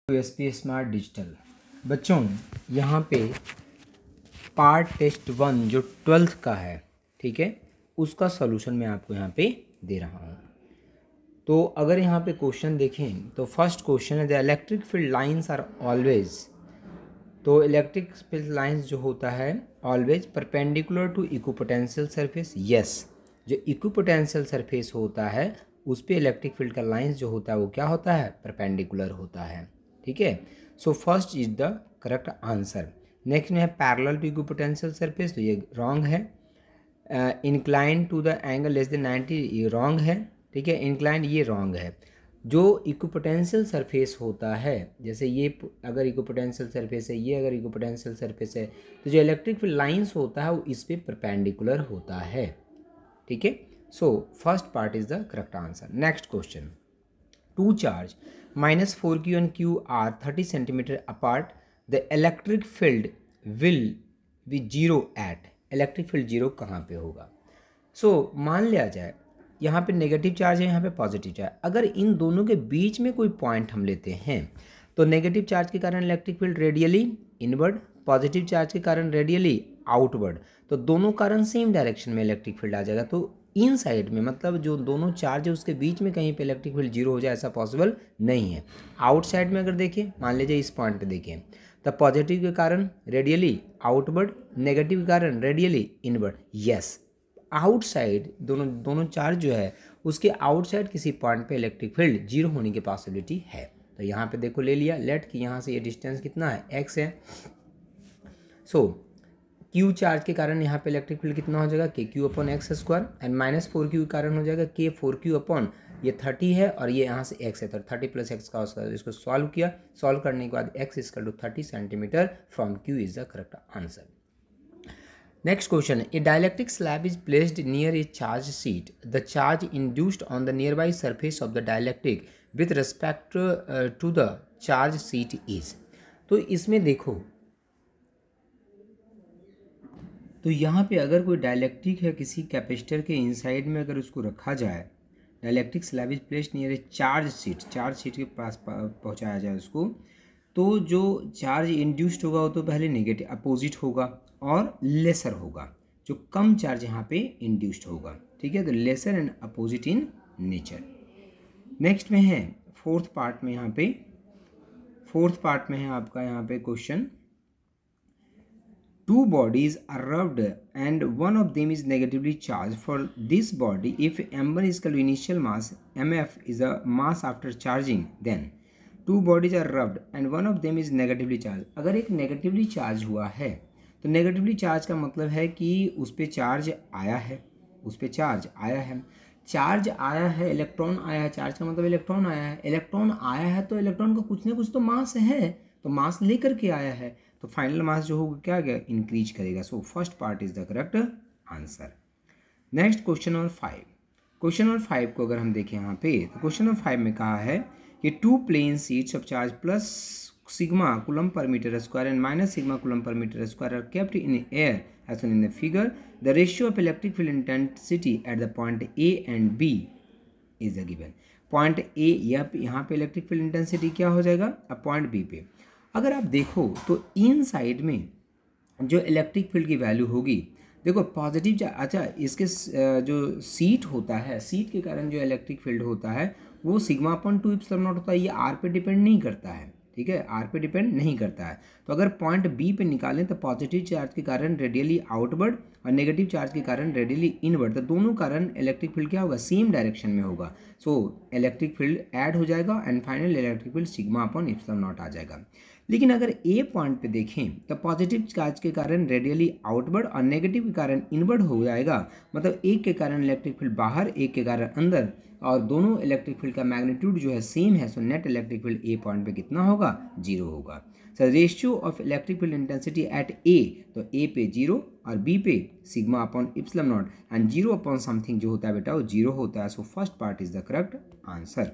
USP smart digital. बच्चों यहाँ पे पार्ट टेस्ट 1 जो 12th का है, ठीक है, उसका सॉल्यूशन मैं आपको यहाँ पे दे रहा हूँ। तो अगर यहाँ पे क्वेश्चन देखें तो फर्स्ट क्वेश्चन है the electric field lines are always. तो इलेक्ट्रिक फील्ड लाइंस जो होता है always perpendicular to equipotential surface. Yes, जो इक्विपोटेंशियल सरफेस होता है उस पे इलेक्ट्रिक फील्ड का लाइंस जो होता है वो क्या होता है, परपेंडिकुलर होता है। ठीक है, so first is the correct answer. Next में है पैरेलल टू इक्विपोटेंशियल सरफेस, तो ये रॉन्ग है। Incline to the angle less than 90, ये रॉन्ग है। ठीक है, इंक्लाइन ये रॉन्ग है। जो इक्विपोटेंशियल सरफेस होता है, जैसे ये अगर इक्विपोटेंशियल सरफेस है, ये अगर इक्विपोटेंशियल सरफेस है, तो जो इलेक्ट्रिक फील्ड लाइंस होता है वो इस पे परपेंडिकुलर होता है। ठीक है, so first part is the correct answer. Next question, two charge -4q and q are 30 cm apart, the electric field will be 0 at। Electric field 0 कहाँ पे होगा? मान लिया जाए यहाँ पे नेगेटिव चार्ज है, यहाँ पे पॉजिटिव चार्ज। अगर इन दोनों के बीच में कोई पॉइंट हम लेते हैं तो नेगेटिव चार्ज के कारण electric field radially inward, positive charge के कारण रेडियली आउटवर्ड। तो दोनों कारण सेम डायरेक्शन में इलेक्ट्रिक फील्ड आ जाएगा। तो इन साइड में मतलब जो दोनों चार्ज है उसके बीच में कहीं पे इलेक्ट्रिक फील्ड 0 हो जाए ऐसा पॉसिबल नहीं है। आउट साइड में अगर देखें, मान लीजिए इस पॉइंट पे देखें, तो पॉजिटिव के कारण रेडियली आउटवर्ड, नेगेटिव के कारण रेडियली इनवर्ड। यस, आउटसाइड दोनों चार्ज जो है उसके आउटसाइड किसी पॉइंट पे इलेक्ट्रिक फील्ड 0 होने की पॉसिबिलिटी है। तो यहाँ पे देखो ले लिया लेट कि यहाँ से ये डिस्टेंस कितना है, x है। q चार्ज के कारण यहाँ पे इलेक्ट्रिक फील्ड कितना हो जाएगा, kq/x² एंड -4q के कारण हो जाएगा k4q ये 30 है और ये यहाँ से x है, तो 30 + x का इसको सॉल्व किया। सॉल्व करने के बाद x = 30 cm from q is the correct answer. Next question, a dielectric slab is placed near a charge sheet. The charge induced on the nearby surface of the dielectric with respect to the charge sheet is। तो इसमें देखो, तो यहाँ पे अगर कोई dielectric है किसी कैपेसिटर के इनसाइड में अगर उसको रखा जाए, dielectric slab is placed near A charge sheet के पास पहुँचाया जाए उसको, तो जो चार्ज इंड्यूस्ड होगा वो तो पहले नेगेटिव अपोजिट होगा और लेसर होगा, जो कम चार्ज यहाँ पे इंड्यूस्ड होगा। ठीक है, तो lesser and opposite in nature. Next में है फोर्थ पार्ट में है आपका यहाँ पे question, two bodies are rubbed and one of them is negatively charged. For this body, if m1 is equal to initial mass, mf is the mass after charging, then two bodies are rubbed and one of them is negatively charged। अगर एक negatively charge हुआ है तो negatively charge का मतलब है कि उस पर चार्ज आया है, चार्ज आया है, इलेक्ट्रॉन आया है। चार्ज का मतलब इलेक्ट्रॉन आया है, तो इलेक्ट्रॉन का कुछ ना कुछ तो मास है, तो मास लेकर के आया है, तो फाइनल मास जो होगा क्या गया, इंक्रीज करेगा। सो first part is the correct answer. Next question number 5 को अगर हम देखें यहाँ पे, तो क्वेश्चन नंबर 5 में कहा है कि two plane sheets of charge plus sigma coulomb per meter square and minus sigma coulomb per meter square are kept in air as shown in the figure. The ratio of electric field intensity at the point A and B is the given। Point A यहाँ पे electric field intensity क्या हो जाएगा, अब point B पे अगर आप देखो तो इन साइड में जो इलेक्ट्रिक फील्ड की वैल्यू होगी, देखो पॉजिटिव अच्छा इसके जो सीट होता है, सीट के कारण जो इलेक्ट्रिक फील्ड होता है वो σ/2ε0 होता है। ये आर पे डिपेंड नहीं करता है, ठीक है, आर पे डिपेंड नहीं करता है। तो अगर पॉइंट बी पे निकालें तो पॉजिटिव चार्ज के कारण रेडियली आउटवर्ड और नेगेटिव चार्ज के कारण रेडियली इनवर्ड, तो दोनों कारण इलेक्ट्रिक फील्ड क्या होगा, सेम डायरेक्शन में होगा। सो इलेक्ट्रिक फील्ड ऐड हो जाएगा एंड फाइनल इलेक्ट्रिक फील्ड σ/ε0 आ जाएगा। लेकिन अगर ए पॉइंट पे देखें तो पॉजिटिव चार्ज के कारण रेडियली आउटवर्ड और नेगेटिव के कारण इनवर्ड हो जाएगा, मतलब एक के कारण इलेक्ट्रिक फील्ड बाहर, एक के कारण अंदर, और दोनों इलेक्ट्रिक फील्ड का मैग्नीट्यूड जो है सेम है। So net electric field A point पे कितना होगा, 0 होगा। Sir ratio of electric field intensity at A, तो ए पे 0 और बी पे σ/ε0 एंड 0 समथिंग जो होता है बेटा वो 0 होता है। So first part is the correct answer.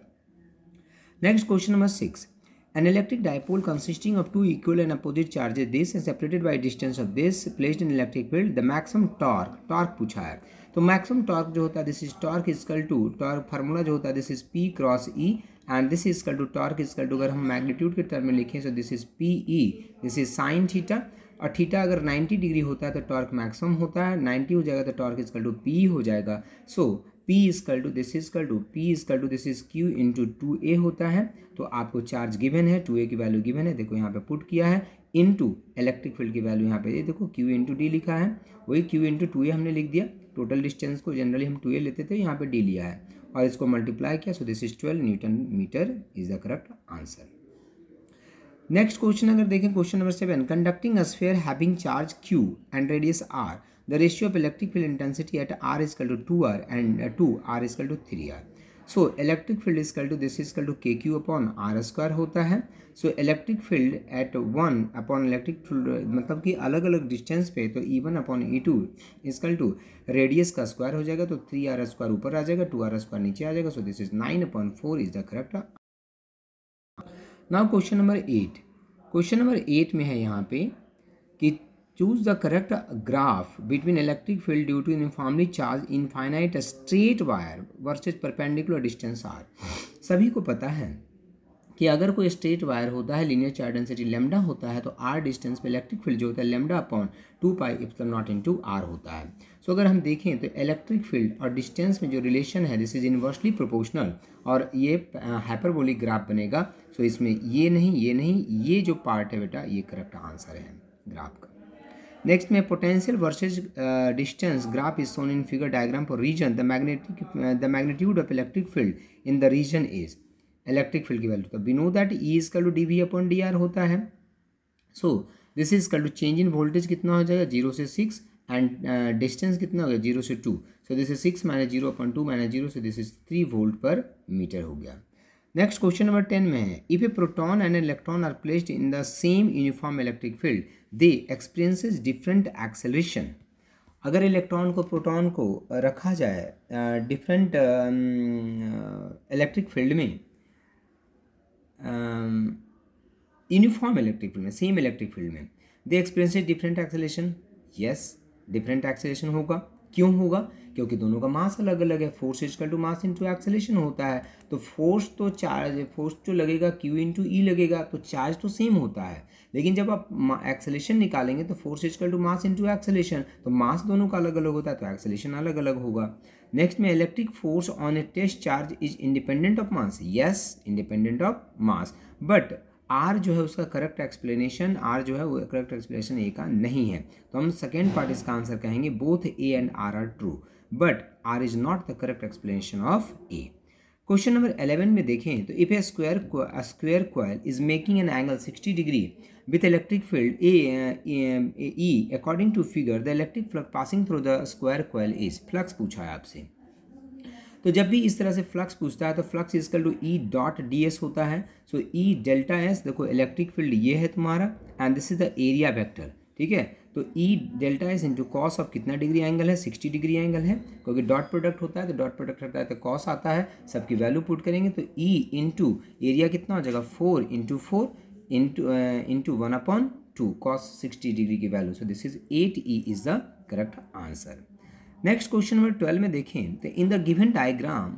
Next question number 6, an electric dipole consisting of two equal and opposite charges, this is separated by distance of this placed in electric field, the maximum torque पूछा है। तो maximum torque जो होता है this is torque equal to, torque formula जो होता है this is P × E and this is equal to torque is equal to, अगर हम मैग्नीट्यूड के टर्म में लिखें तो this is P E, this is sine theta, और थीटा अगर 90 डिग्री होता है तो टॉर्क मैक्सिमम होता है, 90 हो जाएगा तो torque is equal to P हो जाएगा। So P equal to this equal to P equal to this is Q into 2A होता है। तो आपको चार्ज गिवन है, 2A की वैल्यू गिवन है, देखो यहाँ पे पुट किया है, इनटू इलेक्ट्रिक फील्ड की वैल्यू यहाँ पे ये देखो Q इंटू डी लिखा है, वही Q इंटू 2A हमने लिख दिया। टोटल डिस्टेंस को जनरली हम 2A लेते थे, यहाँ पे D लिया है और इसको मल्टीप्लाई किया, so this is 12 newton metre is the correct answer. Next question अगर देखें, question number 7, conducting a sphere having charge Q and radius R, the ratio of electric field intensity at R is equal to 2R and 2R is equal to 3R. So electric field is equal to this is equal to KQ upon R square होता है। So electric field at 1 upon electric field मतलब कि अलग अलग distance पे, तो E1 upon E2 is equal to radius का square हो जाएगा, तो 3R स्क्वायर ऊपर आ जाएगा, 2R स्क्वायर नीचे आ जाएगा। So this is 9 upon 4 is the correct. Now question number 8, question number 8 में है यहाँ पे कि choose the correct graph between electric field due to uniformly charged infinite straight wire versus perpendicular distance r। सभी को पता है कि अगर कोई स्ट्रेट वायर होता है, लीनियर चार्ज डेंसिटी लैम्डा होता है, तो r डिस्टेंस पे इलेक्ट्रिक फील्ड जो होता है lambda upon 2 pi epsilon not into r होता है। सो अगर हम देखें तो इलेक्ट्रिक फील्ड और डिस्टेंस में जो रिलेशन है दिस इज इनवर्सली प्रोपोर्शनल, और ये हाइपरबोलिक ग्राफ बनेगा। सो इसमें ये नहीं, ये जो पार्ट है बेटा ये करेक्ट आंसर है ग्राफ का। नेक्स्ट में potential versus distance graph is shown in figure diagram for region the magnitude of electric field in the region is, electric field की वैल्यू, तो we know that E is equal to d V upon D r होता है। So this is equal to change in voltage कितना हो जाएगा 0 से 6 and distance कितना हो गया 0 से 2, so this is 6 minus 0 upon 2 minus 0, so this is 3 volt per metre हो गया। नेक्स्ट क्वेश्चन नंबर 10 में है, if a proton and electron are placed in the same uniform electric field they experiences different acceleration. अगर electron को proton को रखा जाए different electric field में, यूनिफॉर्म इलेक्ट्रिक फील्ड में, सेम इलेक्ट्रिक फील्ड में, they experiences different acceleration. Yes, different acceleration होगा। क्यों होगा? क्योंकि दोनों का मास अलग अलग है, force equal to mass into acceleration होता है। तो फोर्स जो लगेगा Q इंटू ई लगेगा, तो चार्ज तो सेम होता है, लेकिन जब आप एक्सेलरेशन निकालेंगे तो force equal to mass into acceleration, तो मास दोनों का अलग अलग होता है, तो एक्सेलरेशन अलग अलग होगा। नेक्स्ट में electric force on a test charge is independent of mass. Yes, independent of mass, but R जो है उसका करेक्ट एक्सप्लेनेशन, आर जो है वो करेक्ट एक्सप्लेनेशन ए का नहीं है, तो हम सेकेंड पार्ट इसका आंसर कहेंगे both A and R are true, but R is not the correct explanation of A. Question number 11 में देखें तो if a square coil is making an angle 60 degree with electric field A according to figure the electric flux passing through the square coil is, flux पूछा है आपसे। तो जब भी इस तरह से फ्लक्स पूछता है तो flux equal to E dot d S होता है। सो ई डेल्टा एस, देखो इलेक्ट्रिक फील्ड ये है तुम्हारा and this is the area vector, ठीक है। तो E delta S into cos of कितना डिग्री एंगल है, 60 डिग्री एंगल है, क्योंकि डॉट प्रोडक्ट होता है तो डॉट प्रोडक्ट होता है तो कॉस आता है, सबकी वैल्यू पुट करेंगे तो ई इंटू एरिया कितना हो जाएगा 4 इंटू 4 इंटू 1/2 कॉस 60 डिग्री की value, so this is 8E is the correct answer. Next question number 12 में देखें तो in the given diagram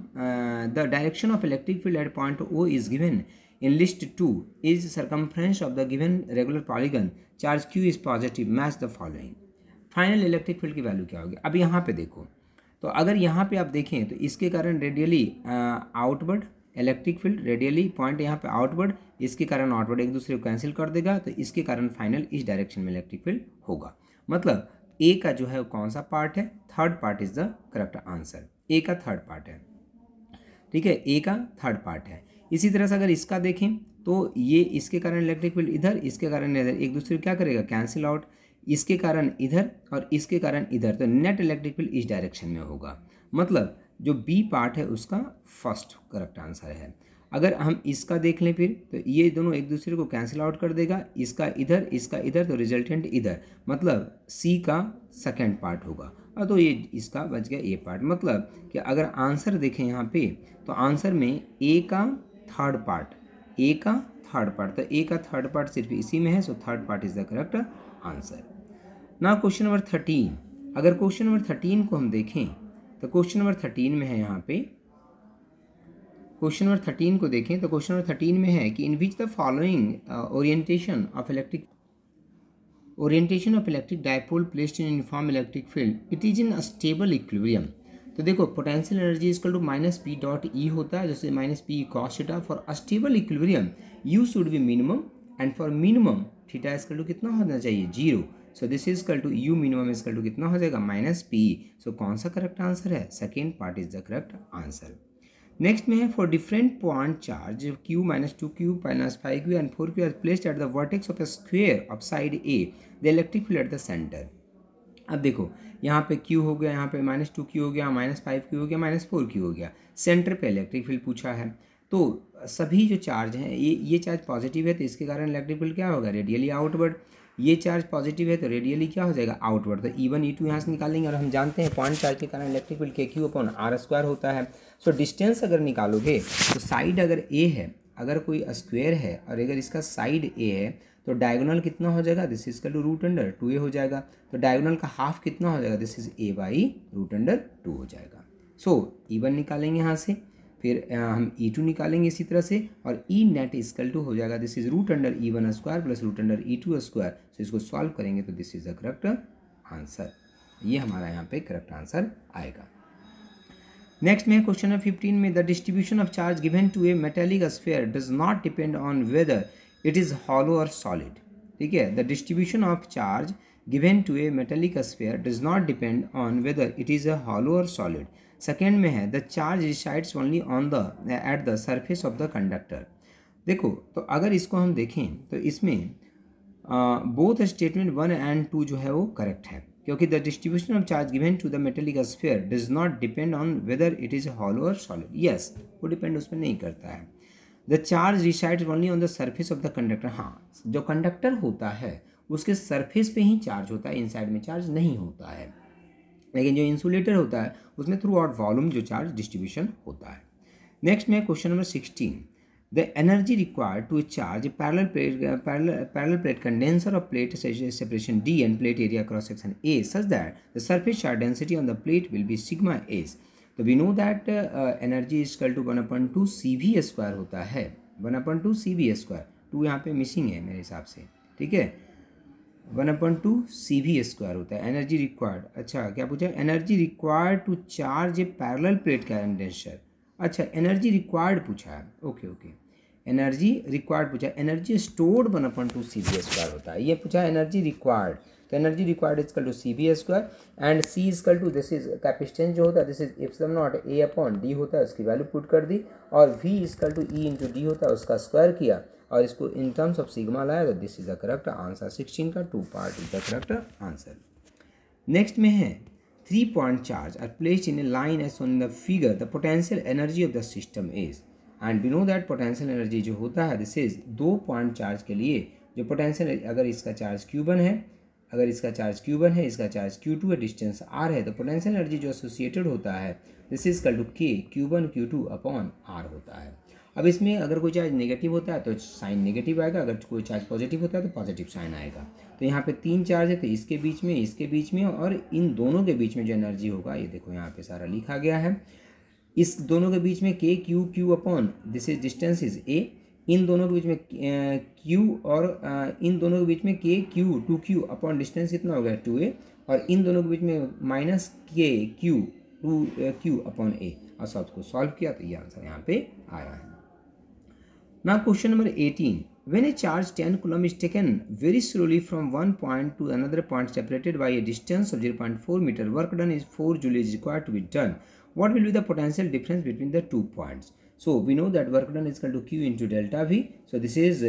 the direction of electric field eight point O is given in list 2 is circumference of the given regular polygon, charge Q is positive, match the following। Final electric field की value क्या होगी? अब यहाँ पे देखो, तो अगर यहाँ पे आप देखें तो इसके कारण radially outward electric field, radially point यहाँ पे आउटवर्ड, इसके कारण आउटवर्ड एक दूसरे को कैंसिल कर देगा, तो इसके कारण फाइनल इस डायरेक्शन में इलेक्ट्रिक फील्ड होगा। मतलब ए का जो है कौन सा पार्ट है, third part is the correct answer, A का थर्ड पार्ट है, ठीक है, ए का थर्ड पार्ट है। इसी तरह से अगर इसका देखें तो ये इसके कारण इलेक्ट्रिक फील्ड इधर, इसके कारण इधर, एक दूसरे को क्या करेगा कैंसिल आउट, इसके कारण इधर और इसके कारण इधर, तो नेट इलेक्ट्रिक फील्ड इस डायरेक्शन में होगा। मतलब जो बी पार्ट है उसका फर्स्ट करेक्ट आंसर है। अगर हम इसका देख लें फिर तो ये दोनों एक दूसरे को कैंसिल आउट कर देगा, इसका इधर तो रिजल्टेंट इधर, मतलब सी का सेकेंड पार्ट होगा, और तो ये इसका बच गया ए पार्ट। मतलब कि अगर आंसर देखें यहाँ पे तो आंसर में ए का थर्ड पार्ट, ए का थर्ड पार्ट, तो ए का थर्ड पार्ट सिर्फ इसी में है, so third part is the correct answer. ना क्वेश्चन नंबर 13, अगर क्वेश्चन नंबर 13 को हम देखें तो क्वेश्चन नंबर 13 में है यहाँ पे क्वेश्चन नंबर 13 को देखें तो क्वेश्चन नंबर 13 में है कि in which the following orientation of electric dipole placed in uniform electric field it is in stable equilibrium. तो देखो potential energy equal to minus P dot E होता है, जैसे minus P cos theta. For a stable equilibrium U should be minimum and for minimum theta equal to कितना होना चाहिए, 0। So this is equal to U minimum equal to कितना हो जाएगा, minus P. So कौन सा करेक्ट आंसर है, second part is the correct answer. Next में है four different point charge q minus 2q minus 5q and 4q are placed at the vertex of a square of side a the electric field at the centre. अब देखो यहाँ पे q हो गया, यहाँ पे माइनस 2q हो गया, माइनस 5q हो गया, माइनस 4q हो गया। सेंटर पे इलेक्ट्रिक फील्ड पूछा है, तो सभी जो चार्ज हैं ये चार्ज पॉजिटिव है तो इसके कारण इलेक्ट्रिक फील्ड क्या होगा, रेडियली आउटवर्ड। ये चार्ज पॉजिटिव है तो रेडियली क्या हो जाएगा, आउटवर्ड। तो E1 E2 यहाँ से निकालेंगे और हम जानते हैं पॉइंट चार्ज के कारण electric field KQ upon R square होता है। सो डिस्टेंस अगर निकालोगे तो साइड अगर A है, अगर कोई स्क्वायर है और अगर इसका साइड A है तो डायगोनल कितना हो जाएगा, this is equal to root under 2A हो जाएगा। तो डायगोनल का हाफ कितना हो जाएगा, this is A by root under 2 हो जाएगा। सो E1 निकालेंगे यहाँ से, फिर हम E2 निकालेंगे इसी तरह से, और E नेट इक्वल टू हो जाएगा this is root under E1 square plus root under E2 square. So इसको सॉल्व करेंगे तो this is the correct answer. ये हमारा यहाँ पे करेक्ट आंसर आएगा। नेक्स्ट में क्वेश्चन नंबर 15 में the distribution of charge given to a metallic sphere does not depend on whether it is hollow और सॉलिड। ठीक है, the distribution of charge given to a metallic sphere does not depend on whether it is a hollow और solid. Second में है the charge resides only on the at the surface of the conductor. देखो तो अगर इसको हम देखें तो इसमें बोथ स्टेटमेंट 1 एंड 2 जो है वो करेक्ट है, क्योंकि the distribution of charge given to the metallic sphere does not depend on whether it is hollow और सॉलिड। यस, वो डिपेंड उस पर नहीं करता है। The charge resides only on the surface of the conductor. हाँ, जो कंडक्टर होता है उसके सरफेस पे ही चार्ज होता है, इनसाइड में चार्ज नहीं होता है। लेकिन जो इंसुलेटर होता है उसमें थ्रू आउट वॉल्यूम जो चार्ज डिस्ट्रीब्यूशन होता है। नेक्स्ट में question number 16 the energy required to charge parallel plate condenser of plate separation D and plate area cross section A such that the surface charge density on the plate will be sigma S. तो we know that energy is equal to 1/2 CV square होता है, 1/2 CV square. 2 यहाँ पे missing है मेरे हिसाब से, ठीक है। 1/2 CV स्क्वायर होता है एनर्जी रिक्वायर्ड। अच्छा क्या पूछा, energy required to charge a parallel plate condenser. अच्छा एनर्जी रिक्वायर्ड पूछा है, ओके ओके, एनर्जी रिक्वायर्ड पूछा है। एनर्जी स्टोर्ड 1/2 CV स्क्वायर होता है, ये पूछा एनर्जी रिक्वायर्ड। तो energy required equal to CV square and C equal to this is capacitance जो होता है, this is epsilon naught A upon D होता है, उसकी वैल्यू पुट कर दी, और V equal to E into D होता है, उसका स्क्वायर किया और इसको इन टर्म्स ऑफ सिग्मा लाया, तो this is the correct answer. 16 का 2 part is the correct answer. Next में है 3 point charge are placed in a line as on the figure the potential energy of the system is. And we know that potential energy जो होता है this is 2 point charge के लिए जो potential, अगर इसका चार्ज Q1 है, अगर इसका चार्ज Q1 है, इसका चार्ज Q2 है, डिस्टेंस R है, तो पोटेंशियल एनर्जी जो एसोसिएटेड होता है this is equal to K Q1 Q2 upon R होता है। अब इसमें अगर कोई चार्ज नेगेटिव होता है तो साइन नेगेटिव आएगा, अगर कोई चार्ज पॉजिटिव होता है तो पॉजिटिव साइन आएगा। तो यहाँ पे 3 चार्ज है, तो इसके बीच में और इन दोनों के बीच में जो एनर्जी होगा, ये देखो यहाँ पे सारा लिखा गया है, इस दोनों के बीच में K Q upon this is distance is A, इन दोनों के बीच में Q और इन दोनों के बीच में K Q 2Q upon distance कितना हो गया 2A, और इन दोनों के बीच में minus K Q 2Q upon A, और सब को सॉल्व किया तो ये आंसर यहाँ पे आ रहा है। Now question number 18. When a charge 10 coulomb is taken very slowly from one point to another point separated by a distance of 0.4 meter, work done is 4 joule is required to be done. What will be the potential difference between the 2 points? So we know that work done is equal to Q into delta V. So this is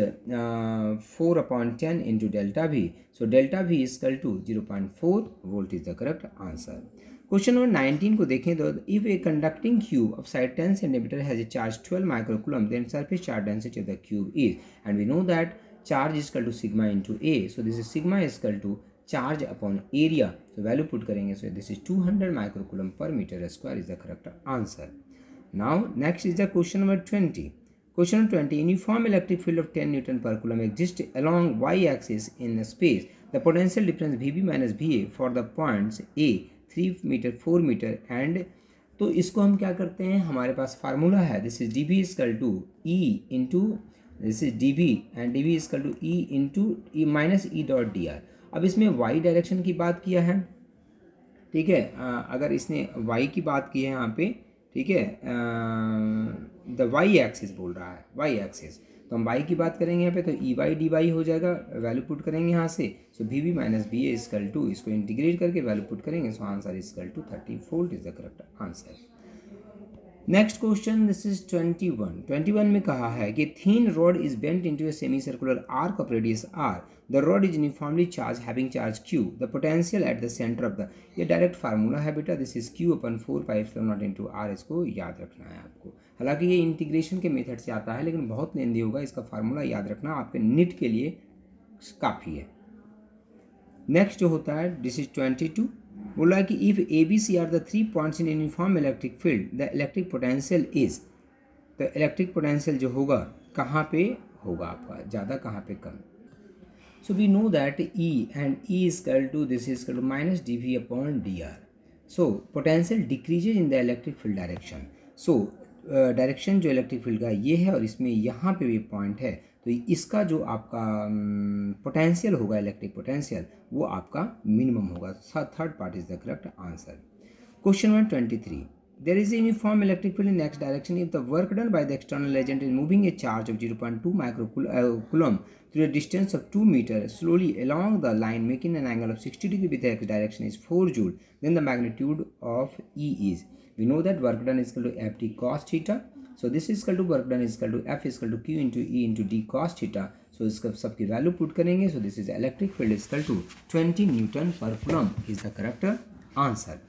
4 upon 10 into delta V. So delta V is equal to 0.4 volt is the correct answer. Question number 19 को देखें तो if a conducting cube of side 10 centimetre has a charge 12 microcoulomb then surface charge density of the cube is, and we know that charge is equal to sigma into a. So this is sigma is equal to charge upon area, तो value put करेंगे, so this is 200 microcoulomb per metre square is the correct answer. Now next is the question number 20. Question number 20. Uniform electric field of 10 Newton per coulomb exists along y-axis in space. The potential difference VB minus VA for the points A 3 meter, 4 meter and तो इसको हम क्या करते हैं, हमारे पास formula है, this is d V equal to E into, this is d V and d V equal to E into E minus E dot d r. अब इसमें वाई डायरेक्शन की बात किया है, ठीक है, अगर इसने वाई की बात की है यहाँ पे, ठीक है, द वाई एक्सिस बोल रहा है, वाई एक्सिस, तो हम वाई की बात करेंगे यहाँ पे, तो ई वाई डी वाई हो जाएगा, वैल्यू पुट करेंगे यहाँ से, so V B minus B A equal to, इसको इंटीग्रेट करके वैल्यू पुट करेंगे, so answer equal to 30 volt is the correct answer. Next question, this is 21 में कहा है कि thin rod is bent into a semi circular arc of radius R, the rod is uniformly charge having charge Q, the potential at the centre of the, ये direct formula है बेटा, this is Q upon 4πε0 into R, इसको याद रखना है आपको। हालांकि ये इंटीग्रेशन के मेथड से आता है लेकिन बहुत लेंदी होगा, इसका फार्मूला याद रखना आपके निट के लिए काफ़ी है। नेक्स्ट जो होता है, दिस इज 22, बोला कि if A B C are the 3 points in uniform electric field, the electric potential is, तो इलेक्ट्रिक पोटेंशियल जो होगा कहाँ पे होगा आपका, ज़्यादा कहाँ पे कम। So we know that E and E is equal to, this is equal to minus D V upon D R. So potential decreases in the electric field direction. So direction जो इलेक्ट्रिक फील्ड का ये है और इसमें यहाँ पे भी point है, तो इसका जो आपका पोटेंशियल होगा, इलेक्ट्रिक पोटेंशियल, वो आपका मिनिमम होगा। Third part is the correct answer. Question number 23, there is a uniform electric field in x direction if the work done by the external agent is moving a charge of 0.2 microcoulomb through a distance of 2 meters slowly along the line making an angle of 60 degree with the x direction is 4 joule, then the magnitude of E is, we know that work done is equal to ft cos theta, so this is equal to work done is equal to F is equal to Q into E into D cos theta, so इसका सबकी value put करेंगे, so this is electric field is equal to 20 Newton per coulomb is the correct answer।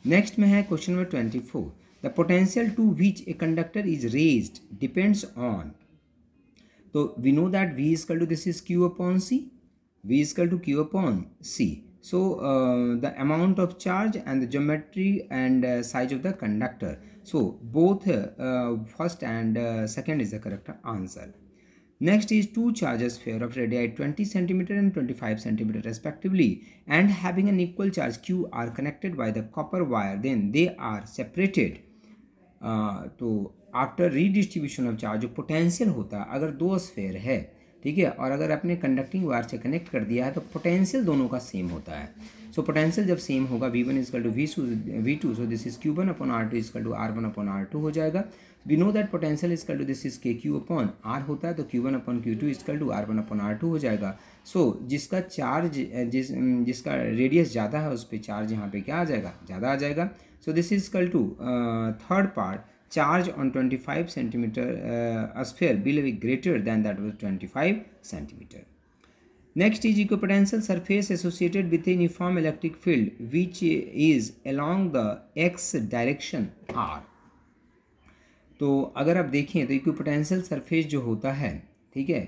Next में है question number 24, the potential to which a conductor is raised depends on, तो we know that V is equal to, this is Q upon C, V is equal to Q upon C, so the amount of charge and the geometry and size of the conductor, so both first and second is the correct answer. Next is two charge sphere of radii 20 cm and 25 cm respectively and having an equal charge Q are connected by the copper wire, then they are separated। तो after redistribution of charge जो potential होता है, अगर दो sphere है, ठीक है, और अगर आपने कंडक्टिंग वायर से कनेक्ट कर दिया है तो पोटेंशियल दोनों का सेम होता है। सो पोटेंशियल जब सेम होगा V1 equal to V2, so this is Q1 upon R2 equal to R1 upon R2 हो जाएगा। We know that potential equal to this is KQ upon R होता है, तो Q1 upon Q2 is equal to R1 upon R2 हो जाएगा। सो जिसका charge जिसका radius ज़्यादा है उस पर चार्ज यहाँ पे क्या आ जाएगा, ज़्यादा आ जाएगा। So this is equal to third part, charge on 25 centimeter sphere will be greater than that was 25 centimeter। Next is equipotential surface associated with a uniform electric field which is along the x direction r। तो अगर आप देखें तो equipotential surface जो होता है, ठीक है,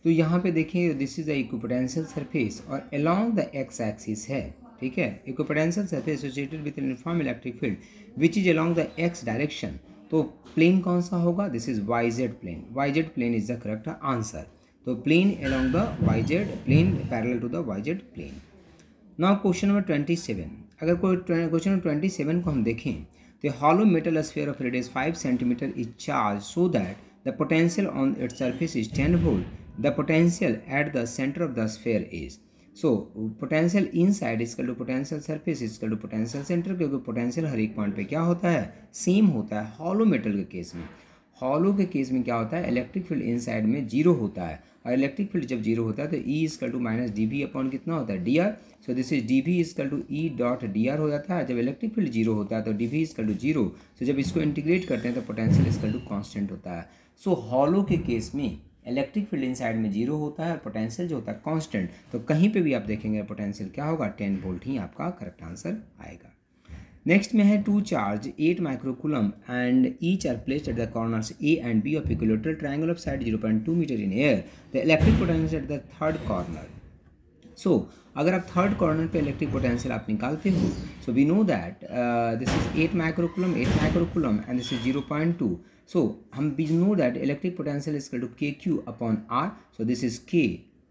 तो यहाँ पे देखें this is the equipotential surface और along the x axis है, ठीक है, equipotential surface associated with uniform electric field which is along the X direction, तो प्लेन कौन सा होगा, this is YZ plane, YZ plane is the correct answer. तो plane along the YZ plane parallel to the YZ plane. Now question number 27, अगर कोई question number 27 को हम देखें तो hollow metal sphere of radius 5 centimetre is charge so that the potential on its surface is 10 volt, the potential at the centre of the sphere is, so potential inside equal to potential surface equal to potential centre, क्योंकि potential हर एक point पे क्या होता है, same होता है। Hollow metal के केस में, हॉलो के केस में क्या होता है, इलेक्ट्रिक फील्ड इनसाइड में जीरो होता है, और इलेक्ट्रिक फील्ड जब जीरो होता है तो E equal to minus D V upon कितना होता है, d are. So this is d V equal to E dot d r हो जाता है। जब इलेक्ट्रिक फील्ड जीरो होता है तो d V equal to zero, तो जब इसको इंटीग्रेट करते हैं तो पोटेंशियल इजकल टू कॉन्स्टेंट होता है। सो हॉलो के केस में इलेक्ट्रिक फील्ड इनसाइड में जीरो होता है और पोटेंशियल जो होता है कांस्टेंट, तो कहीं पे भी आप देखेंगे पोटेंशियल क्या होगा, 10 वोल्ट ही आपका करेक्ट आंसर आएगा। नेक्स्ट में है two charge 8 microcoulomb and each are placed at the corners A and B of equilateral triangle of side 0.2 metre in air, the electric potential at the third corner. So अगर आप third corner पे electric potential आप निकालते हो, so we know that this is 8 microcoulomb and this is 0.2। So हम we know that electric potential is equal to KQ upon R, so this is K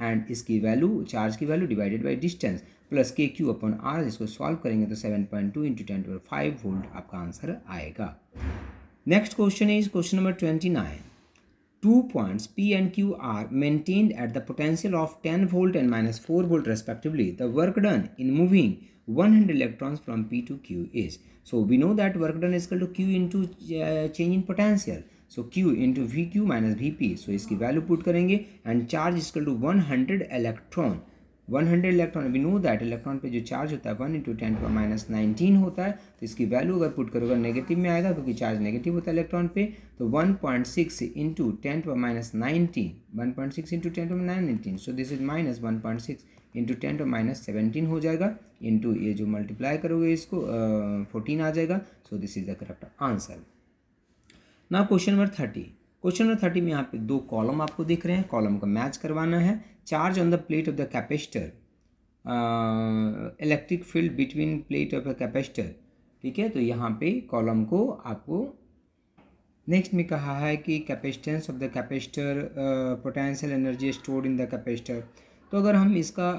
and इसकी value, charge की value divided by distance plus के Q upon are, इसको solve करेंगे तो 7.2 into 10⁵ volt आपका answer आएगा। Next question is question number 29। 2 points P and Q are maintained at the potential of 10 volt and -4 volt respectively. The work done in moving 100 electrons from P to Q is. So we know that work done is equal to Q into change in potential. So Q into VQ minus VP. So इसकी value put करेंगे and charge is equal to 100 electron. 100 electron, we know that electron पे जो charge होता है 1 into 10⁻⁹ होता है। तो इसकी वैल्यू अगर पुट करोगे नेगेटिव में आएगा क्योंकि चार्ज नेगेटिव होता है इलेक्ट्रॉन पे। तो 1.6 into 10⁻⁹, 1.6 into 10⁻⁹, so this is minus 1.6 into 10⁻17 हो जाएगा, इंटू ये जो मल्टीप्लाई करोगे इसको 14 आ जाएगा। So this is the correct answer. Now question number 30। Question number 30 में यहाँ पे दो कॉलम आपको दिख रहे हैं, कॉलम को मैच करवाना है। Charge on the plate of the capacitor, electric field between plate of the capacitor, ठीक है। तो यहाँ पे कॉलम को आपको नेक्स्ट में कहा है कि capacitance of the capacitor, potential energy stored in the capacitor. तो अगर हम इसका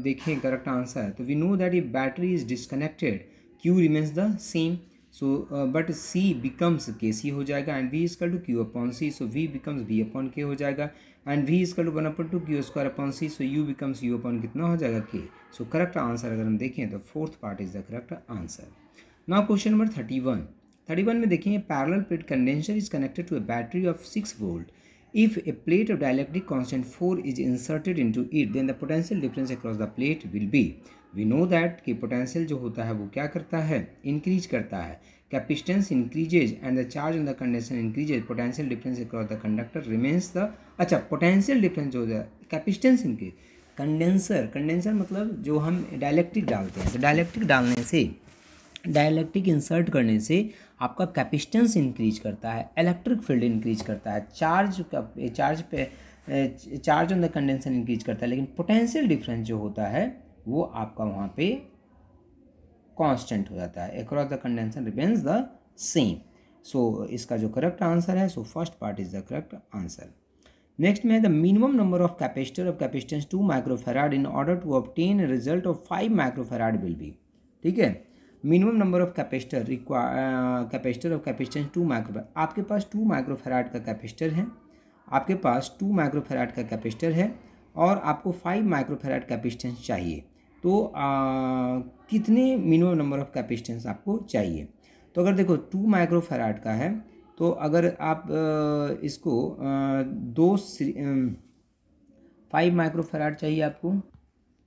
देखें करेक्ट आंसर, तो we know that if battery is disconnected Q remains the same, so but C becomes K C हो जाएगा and V equal to Q upon C, so V becomes V upon K हो जाएगा and V equal to 1/2 Q square upon C, so U becomes U upon कितना हो जाएगा के। So correct answer अगर हम देखें तो fourth part is the correct answer. Now question number 31 में देखेंगे parallel plate condenser is connected to a battery of 6 volt. If a plate of dielectric constant 4 is inserted into it, then the potential difference across the plate will be. We know that कि potential जो होता है वो क्या करता है, increase करता है। Capacitance increases and the charge on the condenser increases. Potential difference across the conductor remains the. अच्छा, potential difference जो है capacitance increase, कंडेंसर मतलब जो हम डायलैक्ट्रिक डालते हैं, तो डायलैक्ट्रिक डालने से, डायलैक्ट्रिक इंसर्ट करने से आपका कैपेसिटेंस इंक्रीज करता है, इलेक्ट्रिक फील्ड इंक्रीज करता है, charge on the condenser increase करता है, लेकिन पोटेंशियल डिफरेंस जो होता है वो आपका वहाँ पे कांस्टेंट हो जाता है। Across the condenser remains the same. So इसका जो करेक्ट आंसर है, so first part is the correct answer. Next में है the minimum number of capacitor of capacitance 2 microfarad in order to obtain result of 5 microfarad will be. ठीक है, minimum number of capacitor of capacitance 2 microfarad. आपके पास 2 microfarad का capacitor है, आपके पास 2 माइक्रोफैराड का कैपेसिटर है और आपको 5 माइक्रोफैराड कैपेसिटेंस चाहिए। तो कितने मिनिमम नंबर ऑफ कैपेसिटेंस आपको चाहिए? तो अगर देखो 2 माइक्रोफैराड का है, तो अगर आप इसको 5 माइक्रोफैराड चाहिए आपको,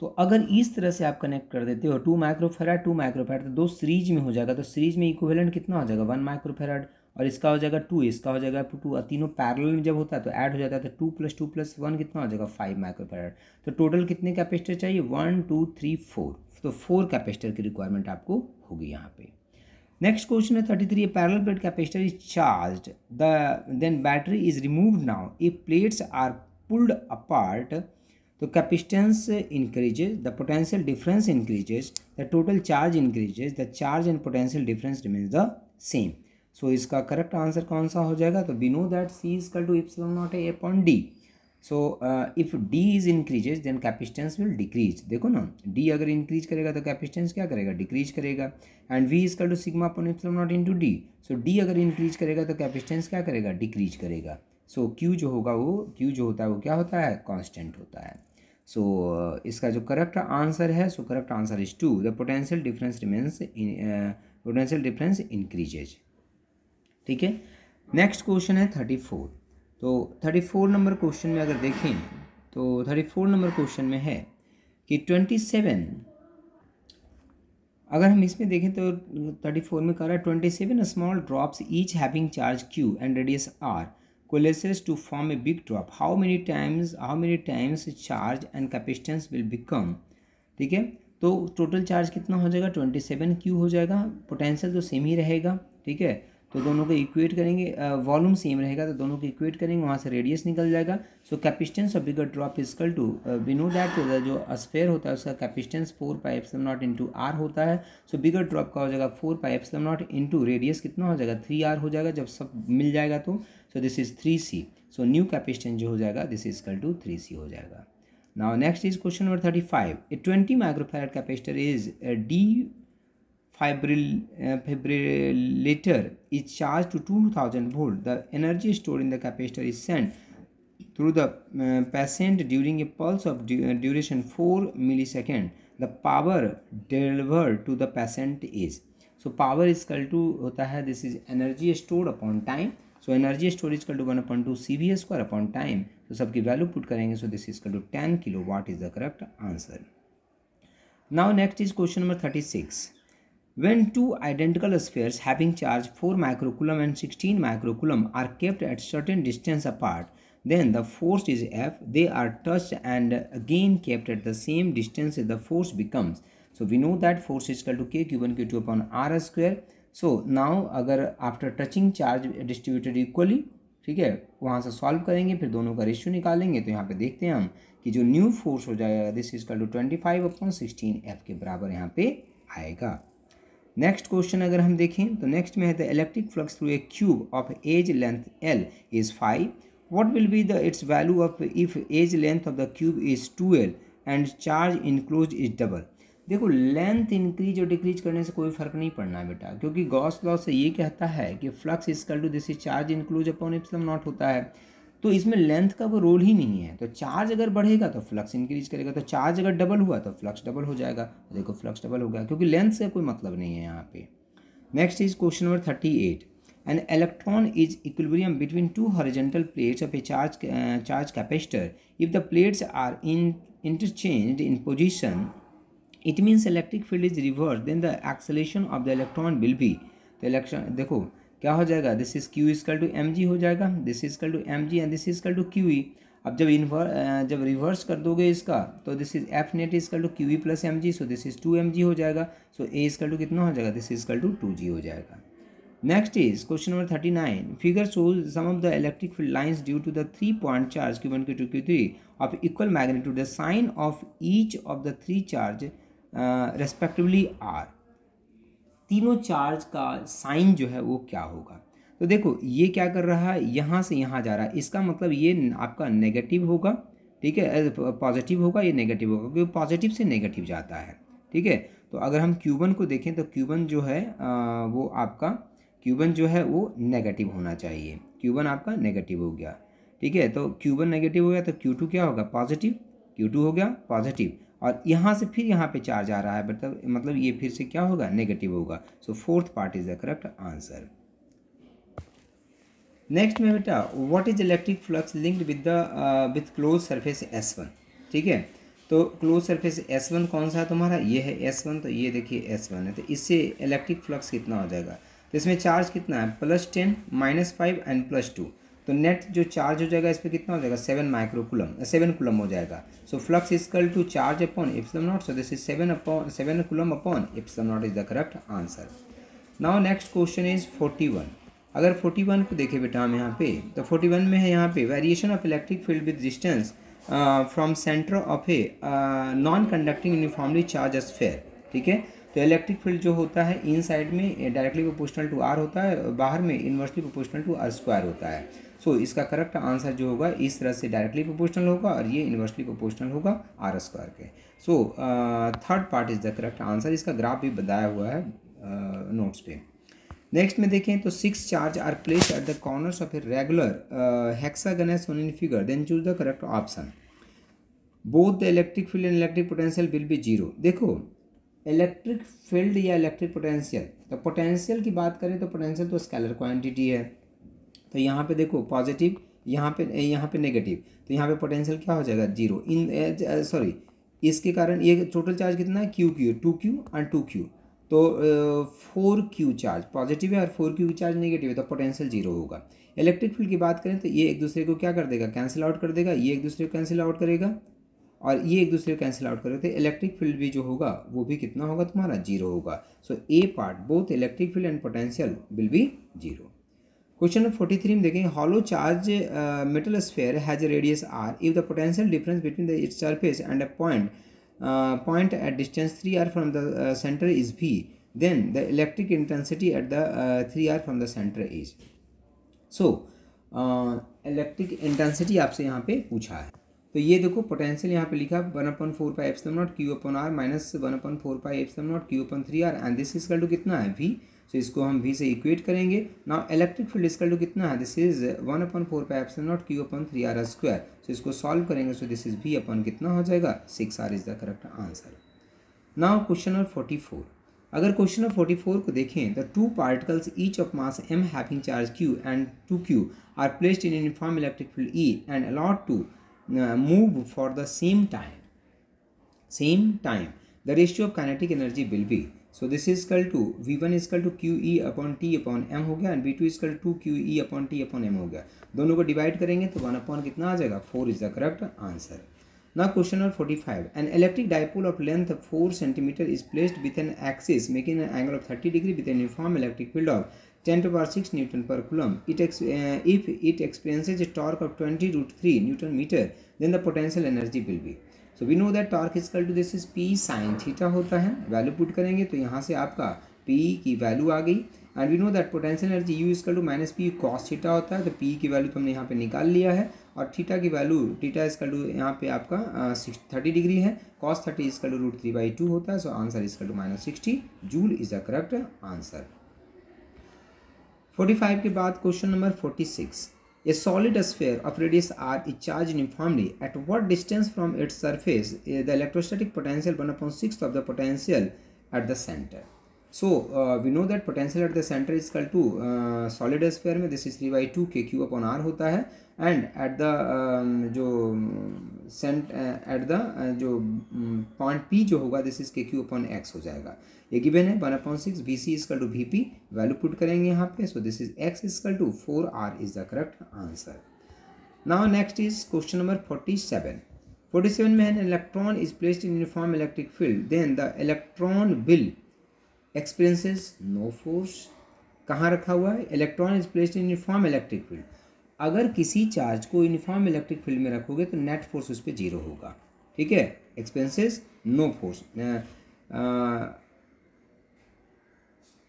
तो अगर इस तरह से आप कनेक्ट कर देते हो 2 माइक्रोफैराड तो 2 सीरीज में हो जाएगा। तो सीरीज में इक्विवेलेंट कितना हो जाएगा 1 माइक्रोफैराड, और इसका हो जाएगा 2, इसका हो जाएगा 2, और तीनों पैरेलल में जब होता है तो ऐड हो जाता है, तो 2 + 2 + 1 कितना हो जाएगा 5 माइक्रोफैराड। तो टोटल कितने कैपेसिटर चाहिए 1 2 3 4, तो 4 कैपेसिटर की रिक्वायरमेंट आपको होगी यहाँ पे। नेक्स्ट क्वेश्चन है 33, parallel plate capacitor is charged then battery is removed. Now if plates are pulled apart, तो capacitance increases, the potential difference increases, the total charge increases, the charge and potential difference remains the same. So इसका correct answer कौन सा हो जाएगा? तो we know that C is equal to ε0 A upon D। So if D is increases then capacitance will decrease. देखो ना, D अगर increase करेगा तो कैपेसिटेंस क्या करेगा, डिक्रीज करेगा। And V is equal to sigma upon ε0 into D। So D अगर increase करेगा तो कैपेसिटेंस क्या करेगा, डिक्रीज करेगा। सो Q जो होगा वो, Q जो होता है वो क्या होता है, कांस्टेंट होता है। सो इसका जो करेक्ट आंसर है, so correct answer is 2, the potential difference remains, potential difference increases. ठीक है, नेक्स्ट क्वेश्चन है 34। तो 34 नंबर क्वेश्चन में अगर देखें तो 34 नंबर क्वेश्चन में है कि 27, अगर हम इसमें देखें तो 34 में कह रहा है 27 small drops each having charge Q and radius R coalesces to form a big drop. How many times charge and capacitance will become? ठीक है, तो टोटल चार्ज कितना हो जाएगा 27 Q हो जाएगा, पोटेंशियल तो सेम ही रहेगा। ठीक है, तो दोनों को इक्वेट करेंगे, वॉल्यूम सेम रहेगा तो दोनों को इक्वेट करेंगे, वहाँ से रेडियस निकल जाएगा। So capacitance of bigger drop is equal to, we know that जो स्फेयर होता है उसका कैपेसिटेंस 4πε0 इंटू R होता है। सो बिगर ड्रॉप का हो जाएगा 4πε0 इंटू रेडियस कितना हो जाएगा 3R हो जाएगा जब सब मिल जाएगा तो। सो this is 3C। So new capacitance जो हो जाएगा this is equal to 3C हो जाएगा। Now next is question number 35. A 20 microfarad capacitor is a defibrillator is charged to 2000 volt. The energy stored in the capacitor is sent through the patient during a pulse of duration 4 millisecond. The power delivered to the patient is, so power is equal to होता है, this is energy stored upon time. So energy stored is equal to 1/2 CV square upon time. तो सबकी value put करेंगे, so this is equal to 10 kilowatt is the correct answer. Now next is question number 36. When two identical spheres having charge 4 microcoulomb and 16 microcoulomb are kept at certain distance apart, then the force is F. They are touched and again kept at the same distance. The force becomes, so we know that force is equal to K Q1 Q2 upon R square. So now अगर after touching charge distributed equally, ठीक है, वहाँ से solve करेंगे, फिर दोनों का ratio निकालेंगे, तो यहाँ पे देखते हैं हम कि जो न्यू फोर्स हो जाएगा दिस इज इक्वल टू 25/16 के बराबर यहाँ पे आएगा. नेक्स्ट क्वेश्चन अगर हम देखें तो नेक्स्ट में है the electric flux through a cube of edge length L is 5. What will be the its value of if edge length of the cube is 2L and charge enclosed is double. देखो length increase और decrease करने से कोई फर्क नहीं पड़ना बेटा, क्योंकि गॉस लॉ से ये कहता है कि flux equal to this is charge enclose upon epsilon naught होता है, तो इसमें लेंथ का कोई रोल ही नहीं है. तो चार्ज अगर बढ़ेगा तो फ्लक्स इंक्रीज करेगा, तो चार्ज अगर डबल हुआ तो फ्लक्स डबल हो जाएगा. देखो फ्लक्स डबल हो गया क्योंकि लेंथ से कोई मतलब नहीं है यहाँ पे. Next is question number 38. An electron is equilibrium between two horizontal plates of a charge capacitor. If the plates are interchanged in position, it means electric field is reversed. Then the acceleration of the electron will be. तो electron देखो क्या हो जाएगा, this is Q equal to mg हो जाएगा, this is equal to mg and this is equal to QE. अब जब reverse कर दोगे इसका तो this is F net is equal to QE plus mg, so this is 2mg हो जाएगा. सो A इक्वल टू कितना हो जाएगा, this is equal to 2g हो जाएगा. Next is question number 39. Figure shows some of the electric field lines due to the 3-point charge Q1, Q2, Q3 of equal magnitude. The sign of each of the three charge respectively are. तीनों charge का sign जो है वो क्या होगा. तो देखो ये क्या कर रहा है, यहाँ से यहाँ जा रहा है, इसका मतलब ये आपका नेगेटिव होगा, ठीक है, पॉजिटिव होगा, ये नेगेटिव होगा क्योंकि पॉजिटिव से नेगेटिव जाता है. ठीक है, तो अगर हम Q1 को देखें तो Q1 जो है वो आपका Q1 जो है वो नेगेटिव होना चाहिए. Q1 आपका नेगेटिव हो गया, ठीक है, तो Q1 नेगेटिव हो गया तो Q2 क्या होगा, पॉजिटिव. Q2 हो गया पॉजिटिव, और यहाँ से फिर यहाँ पे चार्ज आ रहा है, मतलब ये फिर से क्या होगा, नेगेटिव होगा. So fourth part is the correct answer. Next में बेटा what is electric flux linked with closed surface S1. ठीक है, तो क्लोज सरफेस S1 कौन सा है तुम्हारा, ये है S1. तो ये देखिए S1 है, तो इससे इलेक्ट्रिक फ्लक्स कितना हो जाएगा, तो इसमें चार्ज कितना है, +10 -5 एंड +2. तो नेट जो चार्ज हो जाएगा इस पर कितना हो जाएगा, 7 कूलम हो जाएगा. So flux equal to charge upon epsilon naught, so this is 7 coulomb upon epsilon naught is the correct answer. Now next question is 41. अगर 41 को देखें बेटा हम यहाँ पे, तो 41 में है यहाँ पे variation of electric field with distance from centre of a non conducting uniformly charge sphere. ठीक है, तो इलेक्ट्रिक फील्ड जो होता है इन साइड में डायरेक्टली प्रोपोर्शनल टू R होता है, बाहर में इन्वर्सली प्रोपोर्शनल टू R² होता है. सो इसका करेक्ट आंसर जो होगा इस तरह से डायरेक्टली प्रोपोर्शनल होगा और ये इन्वर्सली प्रोपोर्शनल होगा R² के. So third part is the correct answer. इसका ग्राफ भी बताया हुआ है नोट्स पे. नेक्स्ट में देखें तो 6 charge are placed at the corners of a regular hexagon as shown in figure, then choose the correct option. Both the electric field and electric potential will be 0. देखो electric field या electric potential, तो potential की बात करें तो potential तो scalar quantity है. तो यहाँ पे देखो पॉजिटिव, यहाँ पे नेगेटिव, तो यहाँ पे पोटेंशियल क्या हो जाएगा, 0. सॉरी इसके कारण ये टोटल चार्ज कितना है, Q 2Q और 2Q, तो 4Q चार्ज पॉजिटिव है और 4Q चार्ज नेगेटिव है, तो पोटेंशियल 0 होगा. इलेक्ट्रिक फील्ड की बात करें तो ये एक दूसरे को क्या कर देगा, कैंसिल आउट कर देगा, ये एक दूसरे को कैंसिल आउट करेगा और ये एक दूसरे को कैंसिल आउट करेगा, तो इलेक्ट्रिक फील्ड भी जो होगा वो भी कितना होगा तुम्हारा, 0 होगा. So A part both electric field and potential will be 0. Question number 43 में देखें hollow charge metal sphere has a radius R. If the potential difference between the its surface and a point at distance 3R from the centre is V, then the electric intensity at the 3R from the center is. So electric intensity आपसे यहाँ पे पूछा है. तो ये देखो potential यहाँ पे लिखा 1/4 pi epsilon naught Q upon R minus 1/4 pi epsilon naught Q upon 3r and this is equal to कितना है v। सो इसको हम v से इक्वेट करेंगे। Now electric field equal to कितना है, this is 1/4 pi epsilon naught Q upon 3r square. So इसको solve करेंगे, so this is v upon कितना हो जाएगा 6r is the correct answer. Now question number 44। अगर क्वेश्चन नंबर 44 को देखें, the two particles each of mass m having charge q and 2q are placed in uniform electric field E and allowed to move for the same time the ratio of kinetic energy will be, so this is equal to v1 is equal to qe upon t upon m हो गया and v2 is equal to 2qe upon t upon m हो गया। दोनों को divide करेंगे तो 1 upon कितना आ जाएगा 4 is the correct answer. Now question number 45। An electric dipole of length 4 cm is placed with an axis making an angle of 30 degree with a uniform electric field of 10⁻6 Newton per coulomb. If it experiences a torque of 20√3 Newton meter, then the potential energy will be. So we know that torque is equal to this is P sin theta होता है। Value put करेंगे तो यहाँ से आपका P की value आ गई and we know that potential energy U equal to minus P cos theta होता है। तो P की वैल्यू तो हमने यहाँ पे निकाल लिया है और थीटा की वैल्यू थीटा इक्वल टू यहाँ पे आपका 30 डिग्री है। कॉस 30 इक्वल टू √3/2 होता है। So answer equal to -60 joule is the correct answer. 45 के बाद question number 46। A solid sphere of radius r is charged uniformly. At what distance from its surface the electrostatic potential 1/6 of the potential at the center? So we know that potential at the center is equal to solid sphere में this is 3/2 kq upon r होता है and at the जो point P जो होगा this is kq upon x हो जाएगा। ये given है 1/6 vc equal to vp value put करेंगे यहाँ पे। So this is x equal to 4r is the correct answer. Now next is question number 47। 47 में an electron is placed in uniform electric field then the electron will experiences no force. कहाँ रखा हुआ है, electron is placed in uniform electric field. अगर किसी charge को uniform electric field में रखोगे तो नेट फोर्स उस पर 0 होगा, ठीक है। एक्सपेंसेस नो फोर्स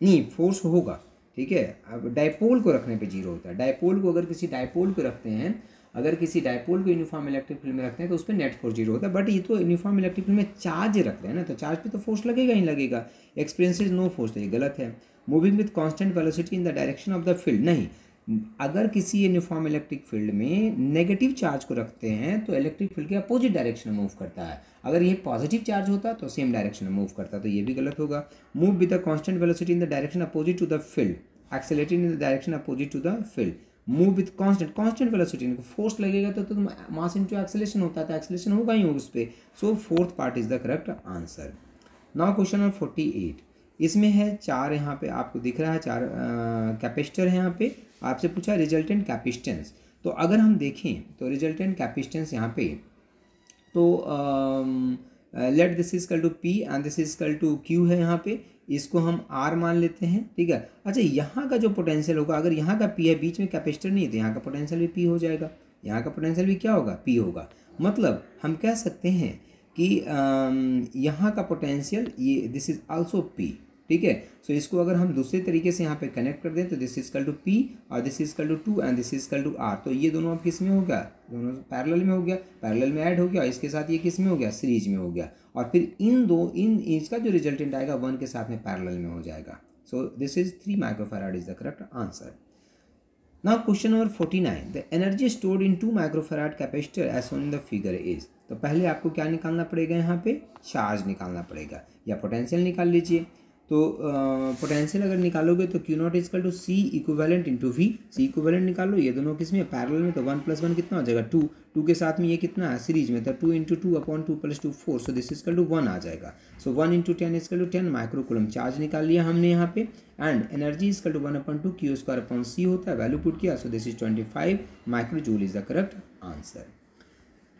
नहीं फोर्स होगा, ठीक है। अब डाइपोल को रखने पे 0 होता है। डाइपोल को अगर किसी डाइपोल को रखते हैं, अगर किसी डाइपोल को यूनिफॉर्म इलेक्ट्रिक फील्ड में रखते हैं तो उस पर नेट फोर्स 0 होता है। बट ये तो यूनिफॉर्म इलेक्ट्रिक फील्ड में चार्ज रख रहे हैं ना, तो चार्ज पे तो फोर्स लगेगा ही लगेगा। एक्सपीरियंसेस नो फोर्स, तो ये गलत है। Moving with constant velocity in the direction of the field, नहीं। अगर किसी यूनिफॉर्म इलेक्ट्रिक फील्ड में नेगेटिव चार्ज को रखते हैं तो इलेक्ट्रिक फील्ड के अपोजिट डायरेक्शन में मूव करता है। अगर ये पॉजिटिव चार्ज होता तो सेम डायरेक्शन में मूव करता, तो ये भी गलत होगा। Move with the constant velocity in the direction opposite to the field, accelerating in the direction opposite to the field. Move with constant velocity, force लगेगा तो मास इनटू एक्सेलरेशन होता है, तो एक्सेलरेशन होगा ही उस पर। So fourth part is the correct answer. Now question number 48। इसमें है 4, यहाँ पे आपको दिख रहा है 4 कैपेसिटर है। यहाँ पे आपसे पूछा रिजल्टेंट कैपेसिटेंस। तो अगर हम देखें तो रिजल्टेंट कैपेसिटेंस यहाँ पे तो let this is equal to P and this is equal to Q है। यहाँ पे इसको हम R मान लेते हैं, ठीक है। अच्छा, यहाँ का जो पोटेंशियल होगा, अगर यहाँ का P है, बीच में कैपेसिटर नहीं है, तो यहाँ का पोटेंशियल भी P हो जाएगा। यहाँ का पोटेंशियल भी क्या होगा, P होगा। मतलब हम कह सकते हैं कि यहाँ का पोटेंशियल ये दिस इज आल्सो P, ठीक है। सो इसको अगर हम दूसरे तरीके से यहाँ पे कनेक्ट कर दें तो this is equal to P और this is equal to 2 and this is equal to R। तो ये दोनों अब किस में हो गया, दोनों पैरेलल में हो गया, पैरेलल में ऐड हो गया। इसके साथ ये किस में हो गया, सीरीज में हो गया। और फिर इन इसका जो रिजल्टेंट आएगा 1 के साथ में पैरेलल में हो जाएगा। So this is 3 microfarad is the correct answer. Now question number 49। The energy stored in 2 microfarad capacitor as shown in the figure is. तो पहले आपको क्या निकालना पड़ेगा, यहाँ पे चार्ज निकालना पड़ेगा या पोटेंशियल निकाल लीजिए। तो पोटेंशियल अगर निकालोगे तो Q0 is equal to C equivalent into V। C equivalent निकालो, ये दोनों किस में पैरेलल में, तो 1 + 1 कितना हो जाएगा 2। 2 के साथ में ये कितना है सीरीज में, तो 2 × 2 upon 2 + 2 4। So this is equal to 1 आ जाएगा। सो 1 × 10 is equal to 10 micro coulomb charge निकाल लिया हमने यहाँ पे। And energy is equal to 1/2 Q² upon C होता है, वैल्यू पुट किया। So this is 25 micro joule is the correct answer.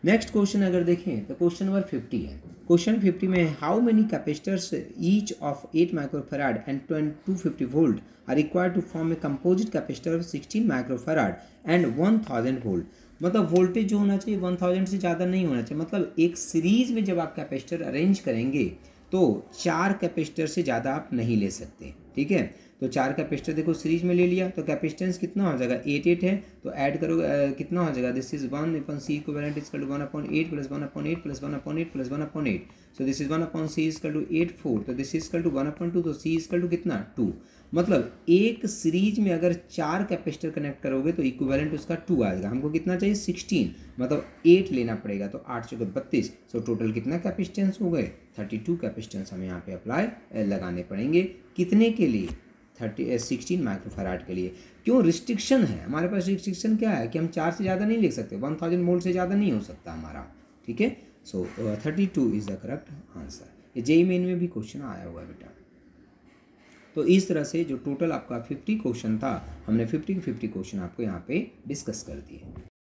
Next question अगर देखें तो क्वेश्चन नंबर 50 है। क्वेश्चन 50 में how many capacitors each of 8 microfarad and 250 volt are required to form a composite capacitor 16 microfarad and 1000 volt. मतलब voltage जो होना चाहिए 1000 से ज़्यादा नहीं होना चाहिए। मतलब एक सीरीज में जब आप कैपेसिटर अरेंज करेंगे तो 4 कैपेसिटर से ज़्यादा आप नहीं ले सकते, ठीक है। तो 4 कैपेसिटर देखो सीरीज में ले लिया, तो कैपेसिटेंस कितना हो जाएगा 8 है, तो ऐड करोगे कितना हो जाएगा, this is 1/C equivalent is equal to 1/8 plus 1/8 plus 1/8 plus 1/8, so this is 1/C is equal to 8 4, तो दिस इज इक्वल टू 1/2, तो C इज इक्वल टू कितना 2। मतलब एक सीरीज में अगर 4 कैपेसिटर कनेक्ट करोगे तो इक्विवेलेंट उसका 2 आएगा। हमको कितना चाहिए 16, मतलब 8 लेना पड़ेगा, तो 8 चौके 32, सो टोटल कितना कैपेसिटेंस हो गए 32 कैपेसिटेंस हमें यहाँ पे अप्लाई लगाने पड़ेंगे। कितने के लिए 16 माइक्रोफैराड के लिए। क्यों रिस्ट्रिक्शन है हमारे पास, रिस्ट्रिक्शन क्या है कि हम 4 से ज़्यादा नहीं लिख सकते, 1000 वोल्ट से ज़्यादा नहीं हो सकता हमारा, ठीक है। सो 32 इज़ द करेक्ट आंसर। ये जेईई मेन में भी क्वेश्चन आया हुआ है बेटा। तो इस तरह से जो टोटल आपका 50 क्वेश्चन था, हमने 50 के 50 क्वेश्चन आपको यहाँ पे डिस्कस कर दिए।